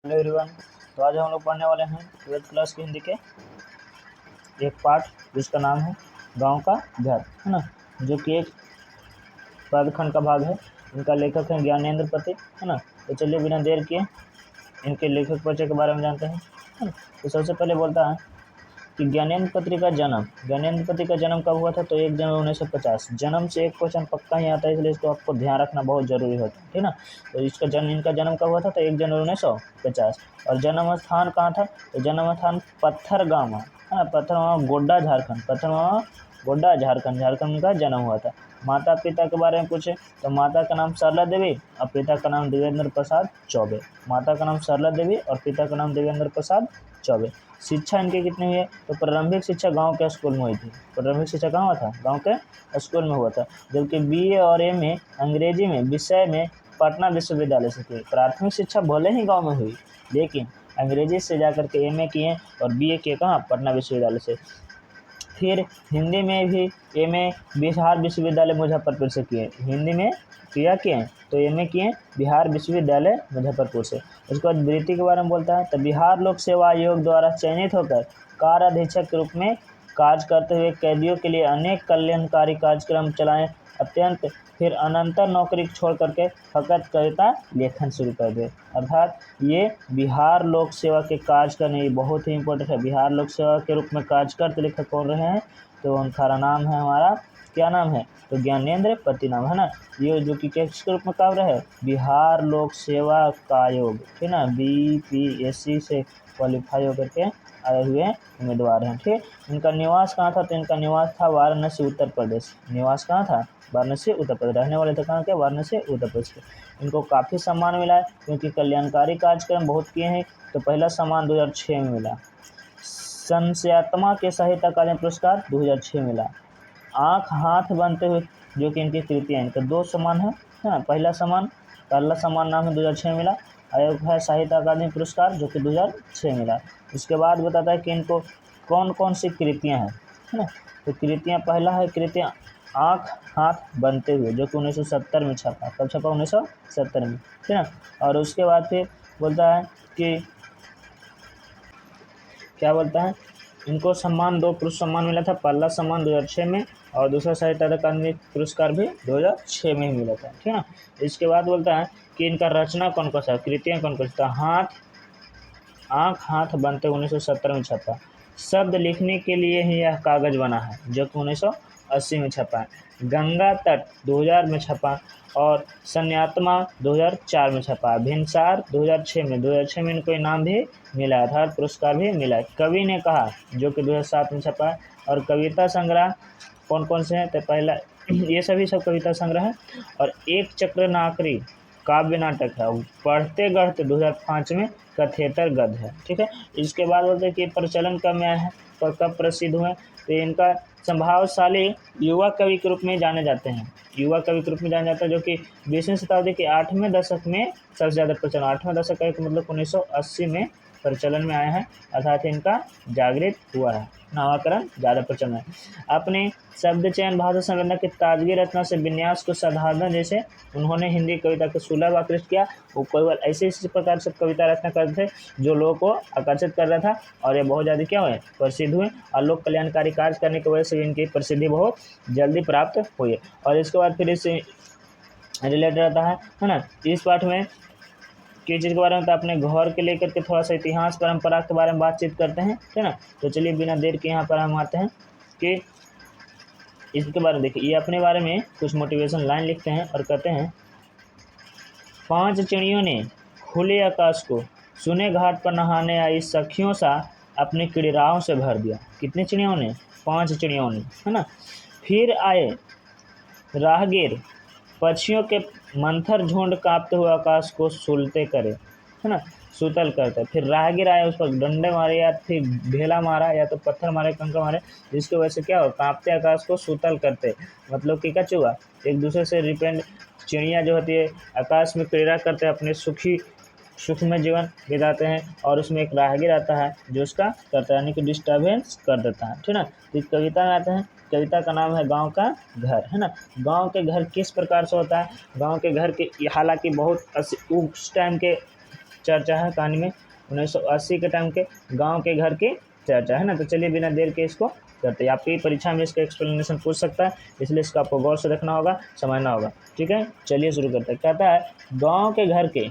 Hello everyone. तो आज हम लोग पढ़ने वाले हैं 12th क्लास की हिंदी के एक पार्ट जिसका नाम है गांव का घर, है ना, जो कि एक पदखंड का भाग है। इनका लेखक है ज्ञानेंद्र पति, है ना। तो चलिए बिना देर किए इनके लेखक परिचय के बारे में जानते हैं, है ना। तो सबसे पहले बोलता है कि ज्ञानेंद्र पति का जन्म कब हुआ था? तो 1 जनवरी 1950। जन्म से एक क्वेश्चन पक्का ही आता है, इसलिए इसको आपको ध्यान रखना बहुत जरूरी होता है, ठीक ना। तो इनका जन्म कब हुआ था? तो 1 जनवरी 1950। और जन्म स्थान कहाँ था? तो जन्म स्थान पत्थरगामा, है ना, पत्थरगामा गोड्डा झारखंड, झारखंड का जन्म हुआ था। माता पिता के बारे में पूछे तो माता का नाम सरला देवी और पिता का नाम देवेंद्र प्रसाद चौबे। माता का नाम सरला देवी और पिता का नाम देवेंद्र प्रसाद चौबे। शिक्षा इनकी कितनी हुई है? तो प्रारंभिक शिक्षा गांव के स्कूल में हुई थी। प्रारंभिक शिक्षा कहाँ हुआ था? गांव के स्कूल में हुआ था। जबकि बीए और एमए अंग्रेजी में विषय में पटना विश्वविद्यालय से की। प्राथमिक शिक्षा भले ही गाँव में हुई, लेकिन अंग्रेजी से जाकर के एमए किए और बीए किए कहाँ? पटना विश्वविद्यालय से। फिर हिंदी में भी एमए बिहार विश्वविद्यालय मुजफ्फरपुर से किए। हिंदी में किए तो एमए किए बिहार विश्वविद्यालय मुजफ्फरपुर से। उसके बाद वृत्ति के बारे में बोलता है तो बिहार लोक सेवा आयोग द्वारा चयनित होकर कार्य अधीक्षक के रूप में कार्य करते हुए कैदियों के लिए अनेक कल्याणकारी कार्यक्रम चलाए। फिर अनंतर नौकरी छोड़ करके फकत कविता लेखन शुरू कर दे। अर्थात ये बिहार लोक सेवा के कार्य करने, बहुत ही इंपॉर्टेंट है। बिहार लोक सेवा के रूप में कार्य करते लेखक कौन रहे हैं? तो उनका नाम है हमारा, क्या नाम है? तो ज्ञानेंद्र पति नाम है ना। ये जो कि किसके रूप में कार्य है? बिहार लोक सेवा का आयोग, ठीक ना, बीपीएससी से क्वालिफाई होकर के आए हुए उम्मीदवार हैं, ठीक। इनका निवास कहाँ था? तो इनका निवास था वाराणसी उत्तर प्रदेश। निवास कहाँ था? वाराणसी उत्तर प्रदेश। रहने वाले थे कहाँ के? वाराणसी उत्तर प्रदेश के। इनको काफ़ी सम्मान मिला है क्योंकि कल्याणकारी कार्यक्रम बहुत किए हैं। तो पहला सम्मान 2006 में मिला। संस्यात्मा के साहित्य अकादमी पुरस्कार 2006 मिला। आँख हाथ बनते हुए जो कि इनकी कृतियाँ, इनका 2 सम्मान है ना। पहला सम्मान नाम है 2006 मिला। आयोग है साहित्य अकादमी पुरस्कार जो कि 2006 मिला। उसके बाद बताता है कि इनको कौन कौन सी कृतियाँ हैं, है ना। तो कृतियाँ, पहला है कृतियाँ आँख हाथ बनते हुए जो कि 1970 में छपा। कब छपा? 1970 में, ठीक ना। और उसके बाद फिर बोलता है कि क्या बोलता है, इनको सम्मान 2 पुरुष सम्मान मिला था। पहला सम्मान 2006 में और दूसरा साहित्य अकादमी पुरस्कार भी 2006 में ही मिला था, ठीक है ना। इसके बाद बोलता है कि इनका रचना कौन कौन सा, कृतियाँ कौन कौन सा? आँख हाथ बनते 1970 में छपा। शब्द लिखने के लिए ही यह कागज बना है जो कि 1980 में छपा है। गंगा तट 2000 में छपा और संन्यात्मा 2004 में छपा। भिनसार 2006 में इनको इनाम भी मिला है, अर्थात पुरस्कार भी मिला है। कवि ने कहा जो कि 2007 में छपा है। और कविता संग्रह कौन कौन से हैं? तो पहला ये सभी सब कविता संग्रह है। और एक चक्र नाकरी काव्य नाटक है। पढ़ते गढ़ते 2005 में कथेतर गद्य है, ठीक है। इसके बाद बोलते हैं कि प्रचलन कब में आया है, तो कब प्रसिद्ध हुए? तो इनका संभावशाली युवा कवि के रूप में जाने जाते हैं। युवा कवि के रूप में जाने जाते हैं जो कि 20वीं शताब्दी के 8वें दशक में सबसे ज़्यादा प्रचलन। 8वां दशक का एक मतलब 1980 में प्रचलन में आया है, अर्थात इनका जागृत हुआ है, नामाकरण ज़्यादा प्रचलन है। अपने शब्द चयन, भाषा संरचना की ताजगी, रचना से विन्यास को साधारण, जैसे उन्होंने हिंदी कविता को सुलभ आकृष्ट किया। वो केवल ऐसे इसी प्रकार से कविता रचना करते थे जो लोगों को आकर्षित कर रहा था, और ये बहुत ज़्यादा क्या हुए? प्रसिद्ध हुए। और लोक कल्याणकारी कार्य करने की वजह से इनकी प्रसिद्धि बहुत जल्दी प्राप्त हुई। और इसके बाद फिर इससे रिलेटेड रहता है ना। इस पाठ में किस चीज़ के बारे में? तो अपने घर के लेकर के थोड़ा सा इतिहास परंपरा के बारे में बातचीत करते हैं, ठीक ना। तो चलिए बिना देर के यहाँ पर हम आते हैं कि इसके बारे में देखिए। ये अपने बारे में कुछ मोटिवेशन लाइन लिखते हैं और कहते हैं, 5 चिड़ियों ने खुले आकाश को सुने घाट पर नहाने आई सखियों सा अपनी क्रीड़ाओं से भर दिया। कितनी चिड़ियों ने? 5 चिड़ियों ने, है ना। फिर आए राहगीर पक्षियों के मंथर झुंड कांपते हुए आकाश को सुलते करे, है ना, सुतल करते। फिर राहगीर आए, उस पर डंडे मारे या फिर ढेला मारा या तो पत्थर मारे, कंकर मारे, जिसकी वजह से क्या हो? कांपते आकाश को सुतल करते। मतलब कि क्या हुआ? एक दूसरे से रिपेंड चिड़िया जो होती है आकाश में क्रीड़ा करते हैं, अपने सुख में जीवन बिताते हैं। और उसमें एक राहगीर आता है जो उसका करता है, यानी कि डिस्टर्बेंस कर देता है, ठीक ना। तो इस कविता में आते हैं, कविता का नाम है गांव का घर, है ना। गांव के घर किस प्रकार से होता है? गांव के घर के हालांकि बहुत उस टाइम के चर्चा है कहानी में, 1980 के टाइम के गांव के घर की चर्चा है ना। तो चलिए बिना देर के इसको करते हैं। आपकी परीक्षा में इसका एक्सप्लेनेशन पूछ सकता है, इसलिए इसका आपको गौर से देखना होगा, समझना होगा। ठीक है, चलिए शुरू करते हैं। कहता है गांव के घर के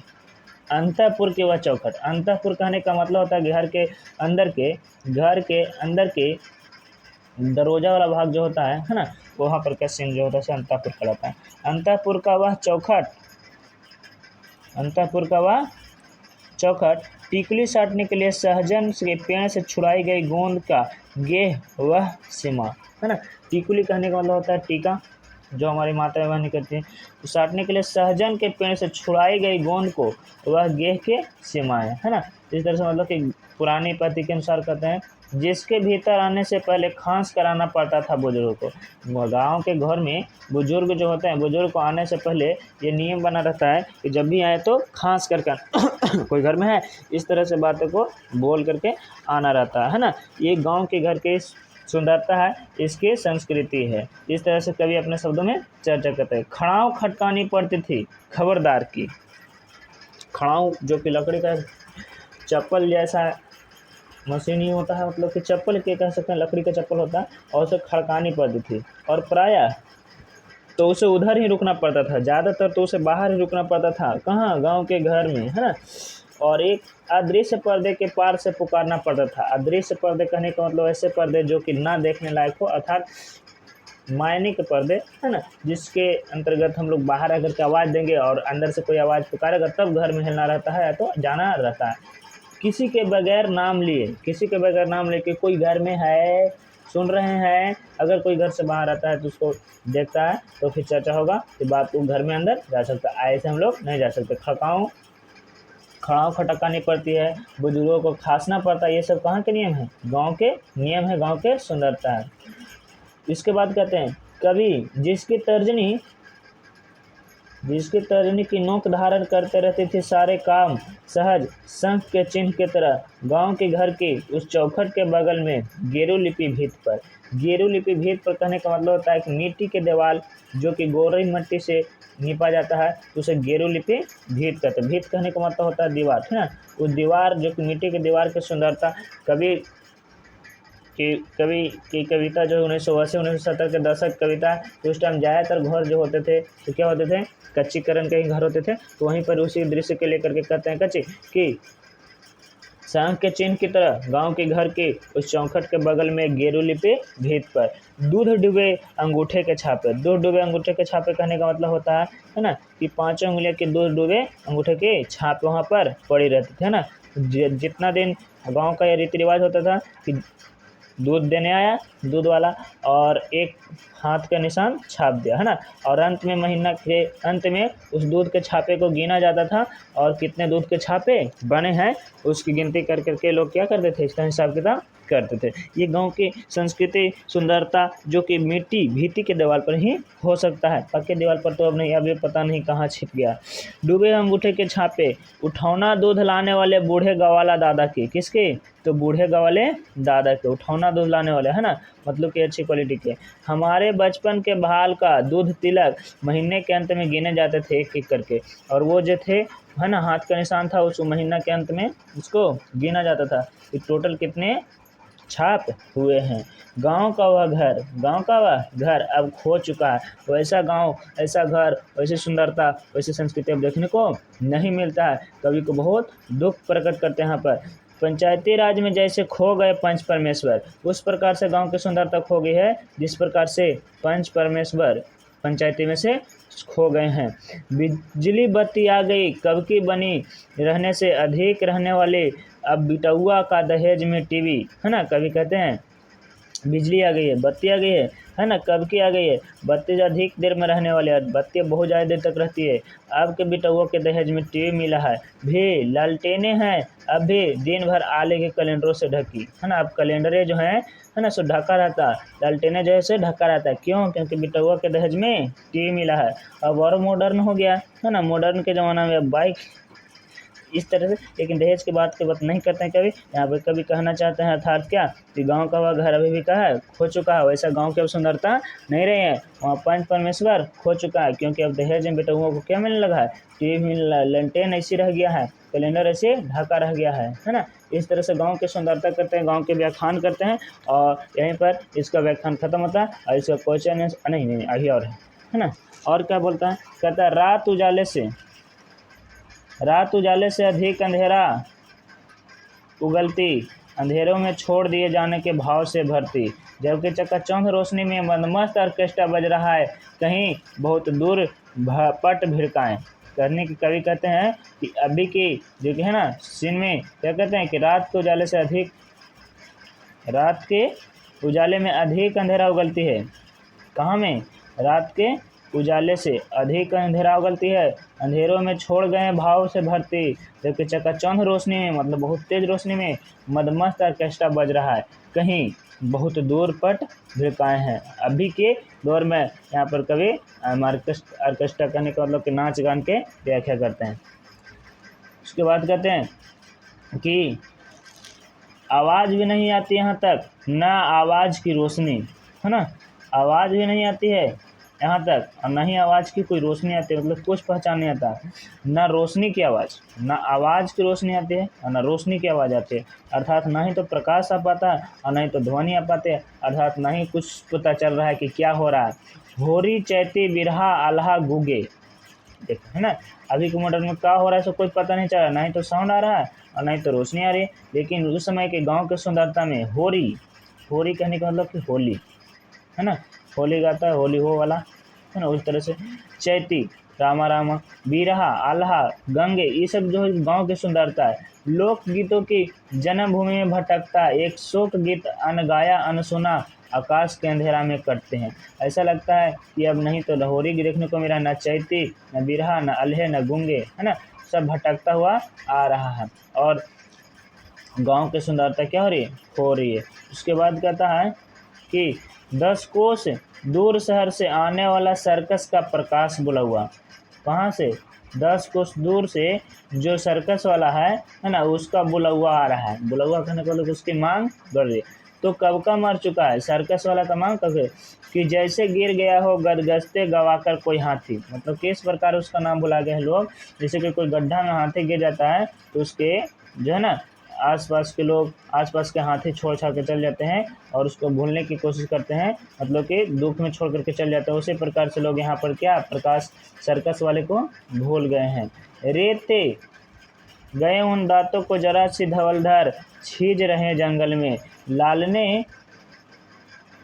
अंतःपुर की वह चौखट। अंतःपुर कहने का मतलब होता है घर के अंदर के दरवाजा वाला भाग जो होता है ना, वहाँ पर क्या सीन जो होता है अंतःपुर कहलाता है। अंतःपुर का वह चौखट टिकुली साटने के लिए सहजन के पेड़ से छुड़ाई गई गोंद का गेह वह सीमा, है ना। टिकुली कहने का मतलब होता है टीका, जो हमारी माता बहनी करती है। तो साटने के लिए सहजन के पेड़ से छुड़ाई गई गोंद को वह गेह के सीमाएं, है ना। इस तरह से मतलब कि पुरानी पद्धति के अनुसार कहते हैं जिसके भीतर आने से पहले खांस कराना पड़ता था बुजुर्ग को। गांव के घर में बुजुर्ग जो होते हैं, बुजुर्ग को आने से पहले ये नियम बना रहता है कि जब भी आए तो खांस करके कोई घर में है, इस तरह से बातों को बोल करके आना रहता है ना। ये गांव के घर के सुंदरता है, इसकी संस्कृति है। इस तरह से कवि अपने शब्दों में चर्चा करते हैं। खड़ाऊ खटकानी पड़ती थी खबरदार की। खड़ाऊ जो कि लकड़ी का चप्पल जैसा मशीन ही होता है, मतलब कि चप्पल के कह सकते हैं, लकड़ी का चप्पल होता है, और उसे खड़कानी पड़ती थी। और प्रायः तो उसे उधर ही रुकना पड़ता था, ज़्यादातर तो उसे बाहर ही रुकना पड़ता था। कहाँ? गांव के घर में, है ना। और एक अदृश्य पर्दे के पार से पुकारना पड़ता था। अदृश्य पर्दे कहने का मतलब ऐसे पर्दे जो कि ना देखने लायक हो, अर्थात मायने के पर्दे, है ना, जिसके अंतर्गत हम लोग बाहर आकर के आवाज़ देंगे और अंदर से कोई आवाज़ पुकारेगा तब घर में हिलना रहता है या तो जाना रहता है। किसी के बगैर नाम लिए कि कोई घर में है, सुन रहे हैं। अगर कोई घर से बाहर आता है तो उसको देखता है तो फिर चर्चा होगा कि बात वो घर में अंदर जा सकता है, ऐसे हम लोग नहीं जा सकते। खड़ाऊ खटकानी पड़ती है, बुजुर्गों को खांसना पड़ता है। ये सब कहाँ के नियम है? गांव के नियम है, गांव के सुंदरता है। इसके बाद कहते हैं कभी जिसकी तर्जनी की नोक धारण करते रहते थे सारे काम सहज शंख के चिन्ह की तरह। गांव के घर के उस चौखट के बगल में गेरू लिपि भीत पर कहने का मतलब होता है कि मिट्टी के दीवार जो कि गोरई मिट्टी से निपा जाता है, तो उसे गेरू लिपि भीत कहते हैं। भीत कहने का मतलब होता है दीवार, है ना। उस दीवार जो कि मिट्टी की दीवार की सुंदरता कवि की कविता जो 1980-1970 के दशक कविता, तो उस टाइम ज़्यादातर घर जो होते थे तो क्या होते थे? कच्चीकरण के ही घर होते थे। तो वहीं पर उसी दृश्य के लेकर के कहते हैं कच्ची कि शंख के चिन्ह की तरह गांव के घर के उस चौखट के बगल में गेरू लिपि भीत पर दूध डूबे अंगूठे के छापे कहने का मतलब होता है ना, कि 5 उंगलियों के दूध डूबे अंगूठे के छाप वहाँ पर पड़ी रहती थी, है ना। जितना दिन गांव का यह रीति रिवाज होता था कि दूध देने आया दूध वाला और एक हाथ का निशान छाप दिया, है ना। और अंत में महीना के अंत में उस दूध के छापे को गिना जाता था और कितने दूध के छापे बने हैं उसकी गिनती कर करके लोग क्या करते थे? इसका हिसाब किताब करते थे। ये गांव की संस्कृति सुंदरता जो कि मिट्टी भीती के दीवार पर ही हो सकता है, पक्के दीवार पर तो अब नहीं, अभी पता नहीं कहाँ छिप गया। डूबे अंगूठे के छापे उठौना दूध लाने वाले बूढ़े गवाला दादा के, किसके? तो बूढ़े गवाले दादा के, उठौना दूध लाने वाले, है ना, मतलब कि अच्छी क्वालिटी के। हमारे बचपन के भाल का दूध तिलक महीने के अंत में गिने जाते थे एक एक करके, और वो जो थे, है ना, हाथ का निशान था, उस महीना के अंत में उसको गिना जाता था कि टोटल कितने छाप हुए हैं। गांव का वह घर अब खो चुका है। वैसा गांव, ऐसा घर, वैसी सुंदरता, वैसी संस्कृति अब देखने को नहीं मिलता है। कवि को बहुत दुख प्रकट करते हैं यहाँ पर। पंचायती राज में जैसे खो गए पंच परमेश्वर, उस प्रकार से गांव की सुंदरता खो गई है जिस प्रकार से पंच परमेश्वर पंचायती में से खो गए हैं। बिजली बत्ती आ गई कब की बनी, रहने से अधिक रहने वाले अब बिटौआ का दहेज में टीवी, है ना। कभी कहते हैं बिजली आ गई है, बत्ती आ गई है ना, कब की आ गई है? बत्ती अधिक देर में रहने वाले, बत्ती बहुत ज़्यादा देर तक रहती है। अब के बिटौआ के दहेज में टीवी मिला है, भी लालटेने हैं अब भी दिन भर आले के कैलेंडरों से ढकी, है ना। अब कैलेंडरें जो हैं, है ना, सो ढका रहता है, लालटेने जो है से ढका रहता है। क्यों? क्योंकि बिटौआ के दहेज में टीवी मिला है। अब और मॉडर्न हो गया, है ना, मॉडर्न के ज़माना में अब बाइक, इस तरह से। लेकिन दहेज की बात नहीं करते हैं कभी। यहाँ पे कभी कहना चाहते हैं अर्थात क्या, कि गांव का वह घर अभी भी कहा है खो चुका है, वैसा गांव की अब सुंदरता नहीं रही है। वहाँ पंच परमेश्वर खो चुका है, क्योंकि अब दहेज में बेटुओं को क्या मिलने लगा है? टीवी, लालटेन ऐसी रह गया है। कैलेंडर ऐसे ढका रह गया है ना। इस तरह से गांव की सुंदरता करते हैं, गांव के व्याख्यान करते हैं और यहीं पर इसका व्याख्यान खत्म होता है और इसका क्वेश्चन नहीं अभी और है ना। और क्या बोलता है, कहता है रात उजाले से अधिक अंधेरा उगलती, अंधेरों में छोड़ दिए जाने के भाव से भरती, जबकि चकाचौंध रोशनी में मदमस्त ऑर्केस्ट्रा बज रहा है, कहीं बहुत दूर पट भिड़काएं। करने की कवि कहते हैं कि अभी की जो कि है ना सीन में क्या कहते हैं कि रात के उजाले में अधिक अंधेरा उगलती है। कहाँ में, रात के उजाले से अधिक अंधेरा उगलती है, अंधेरों में छोड़ गए भाव से भरती, जबकि चकाचौंध रोशनी में मतलब बहुत तेज रोशनी में मदमस्त ऑर्केस्ट्रा बज रहा है, कहीं बहुत दूर पट भिड़काए हैं। अभी के दौर में यहाँ पर कवि ऑर्केस्ट्रा करने का मतलब कि नाच गान के व्याख्या करते हैं। उसके बाद कहते हैं कि आवाज़ भी नहीं आती यहाँ तक, ना आवाज़ की रोशनी, है ना, आवाज़ भी नहीं आती है यहाँ तक और ना ही आवाज़ की कोई रोशनी आती है, मतलब कुछ पहचान नहीं आता। ना रोशनी की आवाज़, ना आवाज़ की रोशनी आती है और ना रोशनी की आवाज़ आती है, अर्थात ना ही तो प्रकाश आ पाता है और ना ही तो ध्वनि आ पाते हैं, अर्थात ना ही कुछ पता चल रहा है कि क्या हो रहा है। होरी चैती बिरहा आल्हा गुगे, देखो है ना, अभी के मॉडल में क्या हो रहा है सो कोई पता नहीं चल रहा, ना ही तो साउंड आ रहा है और ना ही तो रोशनी आ रही है। लेकिन उस समय के गांव के सुंदरता में होरी कहने का मतलब कि होली, है ना, होली गाता है, होली हो वाला, है ना, उस तरह से चैती रामा रामा, बीरहा आल्हा गंगे, ये सब जो गांव की सुंदरता है। लोकगीतों की जन्मभूमि में भटकता एक शोक गीत अनगाया अनसुना आकाश के अंधेरा में कटते हैं। ऐसा लगता है कि अब नहीं तो लाहौरी देखने को मिला, न चैती न बिरहा न अल्हे न गुंगे, है ना, सब भटकता हुआ आ रहा है और गांव की सुंदरता क्या हो रही है। उसके बाद कहता है कि 10 कोस दूर शहर से आने वाला सर्कस का प्रकाश बुला हुआ, कहाँ से, 10 कोस दूर से जो सर्कस वाला है ना, उसका बुला हुआ आ रहा है। बुला हुआ कहने को उसकी मांग बढ़ रही है। तो कब का मर चुका है सर्कस वाला का मांग कब है, कि जैसे गिर गया हो गदगस्ते गवाकर कोई हाथी, मतलब किस प्रकार उसका नाम बुला गए हैं लोग, जैसे कि कोई गड्ढा में हाथी गिर जाता है तो उसके जो है ना आसपास के लोग, आसपास के हाथी छोड़ छाड़ के चल जाते हैं और उसको भूलने की कोशिश करते हैं, मतलब कि दुख में छोड़ करके चल जाते हैं। उसी प्रकार से लोग यहाँ पर क्या प्रकाश सर्कस वाले को भूल गए हैं। रेते गए उन दांतों को जरा सी धवलधर छीज रहे जंगल में,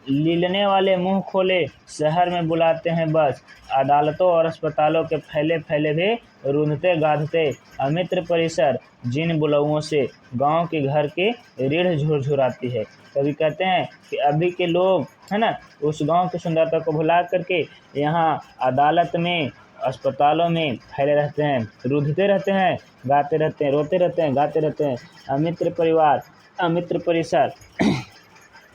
लीलने वाले मुंह खोले शहर में बुलाते हैं बस, अदालतों और अस्पतालों के फैले फैले भी रूंधते गाधते अमित्र परिसर, जिन बुलौओं से गांव के घर के रीढ़ झुरझुराती है। कभी कहते हैं कि अभी के लोग है ना उस गांव की सुंदरता को भुला करके यहाँ अदालत में अस्पतालों में फैले रहते हैं, रूंधते रहते हैं, गाते रहते हैं, रोते रहते हैं, गाते रहते हैं। अमित्र परिवार, अमित्र परिसर,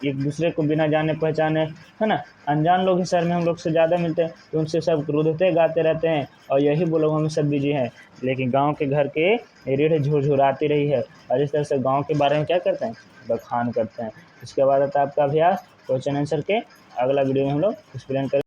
एक दूसरे को बिना जाने पहचाने, है ना, अनजान लोग ही शहर में हम लोग से ज़्यादा मिलते हैं, तो उनसे सब रुदते गाते रहते हैं और यही बुलौओं में सब बिजी हैं। लेकिन गांव के घर के रीढ़ झुरझुराती रही है और इस तरह से गांव के बारे में क्या करते हैं, बखान करते हैं। इसके बाद आता है आपका अभ्यास क्वेश्चन आंसर के। अगला वीडियो में हम लोग एक्सप्लेन करेंगे।